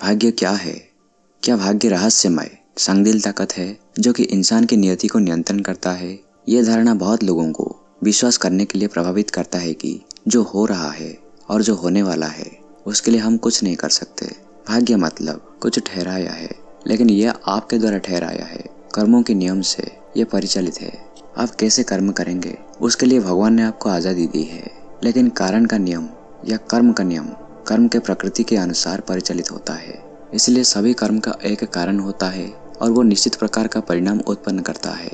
भाग्य क्या है? क्या भाग्य रहस्यमय संगदिल ताकत है जो कि इंसान की नियति को नियंत्रण करता है? ये धारणा बहुत लोगों को विश्वास करने के लिए प्रभावित करता है कि जो हो रहा है और जो होने वाला है उसके लिए हम कुछ नहीं कर सकते। भाग्य मतलब कुछ ठहराया है, लेकिन यह आपके द्वारा ठहराया है। कर्मों के नियम से यह परिचालित है। आप कैसे कर्म करेंगे उसके लिए भगवान ने आपको आज़ादी दी है, लेकिन कारण का नियम या कर्म का नियम कर्म के प्रकृति के अनुसार परिचालित होता है। इसलिए सभी कर्म का एक कारण होता है और वो निश्चित प्रकार का परिणाम उत्पन्न करता है।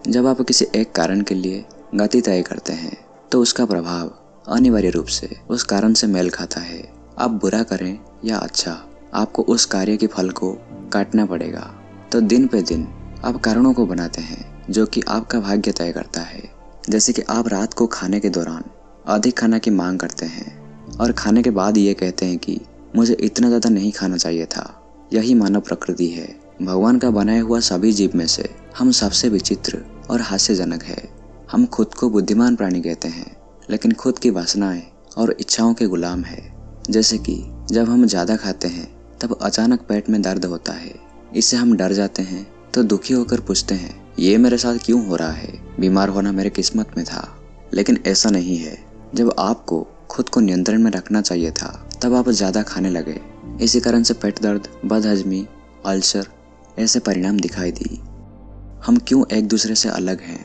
जब आप किसी एक कारण के लिए गति तय करते हैं तो उसका प्रभाव अनिवार्य रूप से उस कारण से मेल खाता है। आप बुरा करें या अच्छा, आपको उस कार्य के फल को काटना पड़ेगा। तो दिन पे दिन आप कारणों को बनाते हैं जो कि आपका भाग्य तय करता है। जैसे कि आप रात को खाने के दौरान अधिक खाना की मांग करते हैं और खाने के बाद ये कहते हैं कि मुझे इतना ज़्यादा नहीं खाना चाहिए था। यही मानव प्रकृति है। भगवान का बनाया हुआ सभी जीव में से हम सबसे विचित्र और हास्यजनक है। हम खुद को बुद्धिमान प्राणी कहते हैं, लेकिन खुद की वासनाएं और इच्छाओं के गुलाम है। जैसे कि जब हम ज़्यादा खाते हैं तब अचानक पेट में दर्द होता है। इससे हम डर जाते हैं तो दुखी होकर पूछते हैं, ये मेरे साथ क्यों हो रहा है? बीमार होना मेरे किस्मत में था। लेकिन ऐसा नहीं है। जब आपको खुद को नियंत्रण में रखना चाहिए था तब आप ज़्यादा खाने लगे। इसी कारण से पेट दर्द, बदहजमी, अल्सर ऐसे परिणाम दिखाई दी। हम क्यों एक दूसरे से अलग हैं?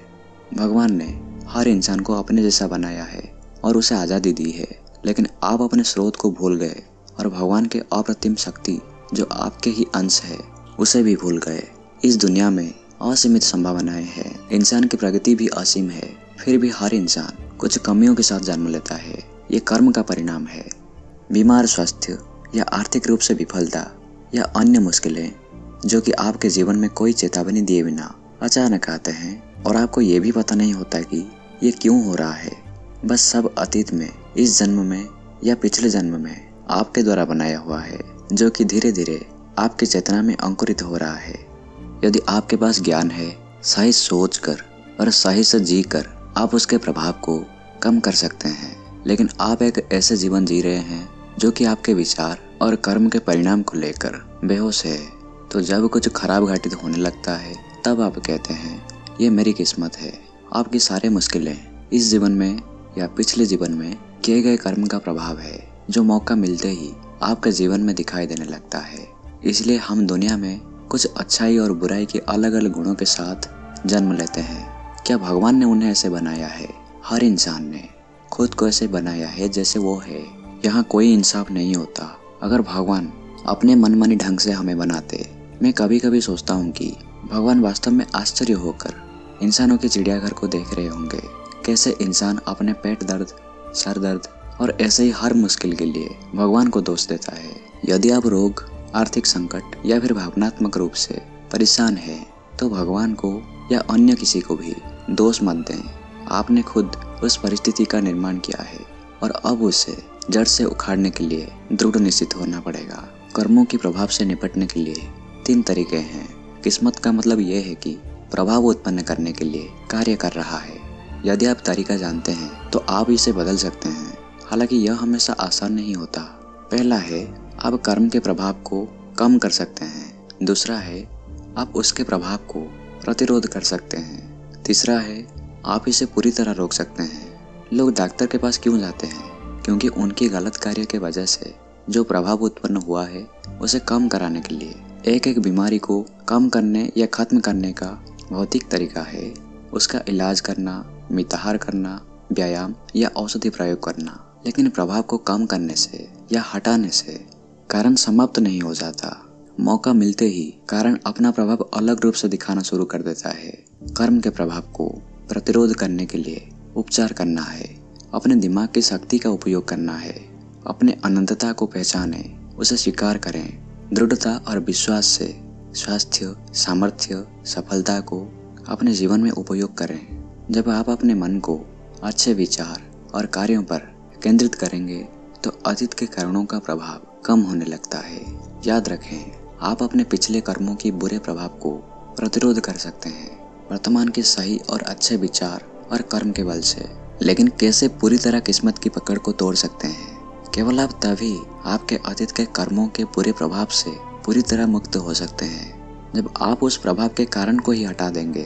भगवान ने हर इंसान को अपने जैसा बनाया है और उसे आज़ादी दी है, लेकिन आप अपने स्रोत को भूल गए और भगवान के अप्रतिम शक्ति जो आपके ही अंश है उसे भी भूल गए। इस दुनिया में असीमित संभावनाएं हैं। इंसान की प्रगति भी असीम है, फिर भी हर इंसान कुछ कमियों के साथ जन्म लेता है। ये कर्म का परिणाम है। बीमार स्वास्थ्य या आर्थिक रूप से विफलता या अन्य मुश्किलें जो कि आपके जीवन में कोई चेतावनी दिए बिना अचानक आते हैं और आपको ये भी पता नहीं होता कि ये क्यों हो रहा है। बस सब अतीत में, इस जन्म में या पिछले जन्म में आपके द्वारा बनाया हुआ है, जो कि धीरे धीरे आपकी चेतना में अंकुरित हो रहा है। यदि आपके पास ज्ञान है, सही सोच कर और सही से जी कर आप उसके प्रभाव को कम कर सकते हैं। लेकिन आप एक ऐसे जीवन जी रहे हैं जो कि आपके विचार और कर्म के परिणाम को लेकर बेहोश है। तो जब कुछ खराब घटित होने लगता है तब आप कहते हैं, ये मेरी किस्मत है। आपकी सारी मुश्किलें इस जीवन में या पिछले जीवन में किए गए कर्म का प्रभाव है, जो मौका मिलते ही आपके जीवन में दिखाई देने लगता है। इसलिए हम दुनिया में कुछ अच्छाई और बुराई के अलग अलग गुणों के साथ जन्म लेते हैं। क्या भगवान ने उन्हें ऐसे बनाया है? हर इंसान ने खुद को ऐसे बनाया है जैसे वो है। यहाँ कोई इंसाफ नहीं होता। अगर भगवान अपने मनमानी ढंग से हमें बनाते, मैं कभी कभी सोचता हूँ कि भगवान वास्तव में आश्चर्य होकर इंसानों के चिड़ियाघर को देख रहे होंगे। कैसे इंसान अपने पेट दर्द, सर दर्द और ऐसे ही हर मुश्किल के लिए भगवान को दोष देता है। यदि आप रोग, आर्थिक संकट या फिर भावनात्मक रूप से परेशान हैं तो भगवान को या अन्य किसी को भी दोष मत दें। आपने खुद उस परिस्थिति का निर्माण किया है और अब उसे जड़ से उखाड़ने के लिए दृढ़ निश्चित होना पड़ेगा। कर्मों के प्रभाव से निपटने के लिए 3 तरीके हैं। किस्मत का मतलब यह है कि प्रभाव उत्पन्न करने के लिए कार्य कर रहा है। यदि आप तरीका जानते हैं तो आप इसे बदल सकते हैं, हालांकि यह हमेशा आसान नहीं होता। पहला है, आप कर्म के प्रभाव को कम कर सकते हैं। दूसरा है, आप उसके प्रभाव को प्रतिरोध कर सकते हैं। तीसरा है, आप इसे पूरी तरह रोक सकते हैं। लोग डॉक्टर के पास क्यों जाते हैं? क्योंकि उनकी गलत कार्य के वजह से जो प्रभाव उत्पन्न हुआ है उसे कम कराने के लिए। एक एक बीमारी को कम करने या खत्म करने का भौतिक तरीका है उसका इलाज करना, मिताहार करना, व्यायाम या औषधि प्रयोग करना। लेकिन प्रभाव को कम करने से या हटाने से कारण समाप्त नहीं हो जाता। मौका मिलते ही कारण अपना प्रभाव अलग रूप से दिखाना शुरू कर देता है। कर्म के प्रभाव को प्रतिरोध करने के लिए उपचार करना है, अपने दिमाग की शक्ति का उपयोग करना है, अपने अनंतता को पहचाने, उसे स्वीकार करें। दृढ़ता और विश्वास से स्वास्थ्य, सामर्थ्य, सफलता को अपने जीवन में उपयोग करें। जब आप अपने मन को अच्छे विचार और कार्यों पर केंद्रित करेंगे तो अतीत के कारणों का प्रभाव कम होने लगता है। याद रखें, आप अपने पिछले कर्मों की बुरे प्रभाव को प्रतिरोध कर सकते हैं वर्तमान के सही और अच्छे विचार और कर्म के बल से। लेकिन कैसे पूरी तरह किस्मत की पकड़ को तोड़ सकते हैं? केवल आप तभी आपके अतीत के कर्मों के बुरे प्रभाव से पूरी तरह मुक्त हो सकते हैं जब आप उस प्रभाव के कारण को ही हटा देंगे।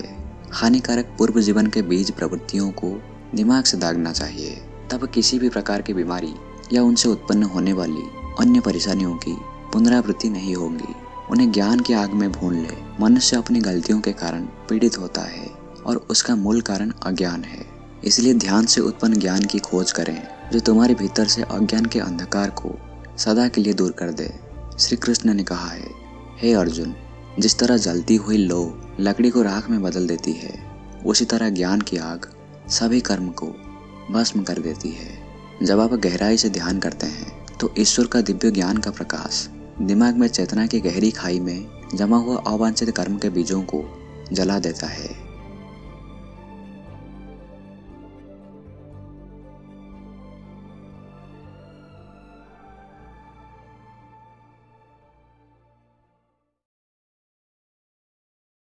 हानिकारक पूर्व जीवन के बीज प्रवृत्तियों को दिमाग से दागना चाहिए। तब किसी भी प्रकार की बीमारी या उनसे उत्पन्न होने वाली अन्य परेशानियों की पुनरावृत्ति नहीं होगी। उन्हें ज्ञान की आग में भून ले। मनुष्य अपनी गलतियों के कारण पीड़ित होता है और उसका मूल कारण अज्ञान है। इसलिए ध्यान से उत्पन्न ज्ञान की खोज करें जो तुम्हारे भीतर से अज्ञान के अंधकार को सदा के लिए दूर कर दे। श्री कृष्ण ने कहा है, हे अर्जुन, जिस तरह जलती हुई लौ लकड़ी को राख में बदल देती है, उसी तरह ज्ञान की आग सभी कर्म को भस्म कर देती है। जब आप गहराई से ध्यान करते हैं तो ईश्वर का दिव्य ज्ञान का प्रकाश दिमाग में चेतना की गहरी खाई में जमा हुआ अवांछित कर्म के बीजों को जला देता है।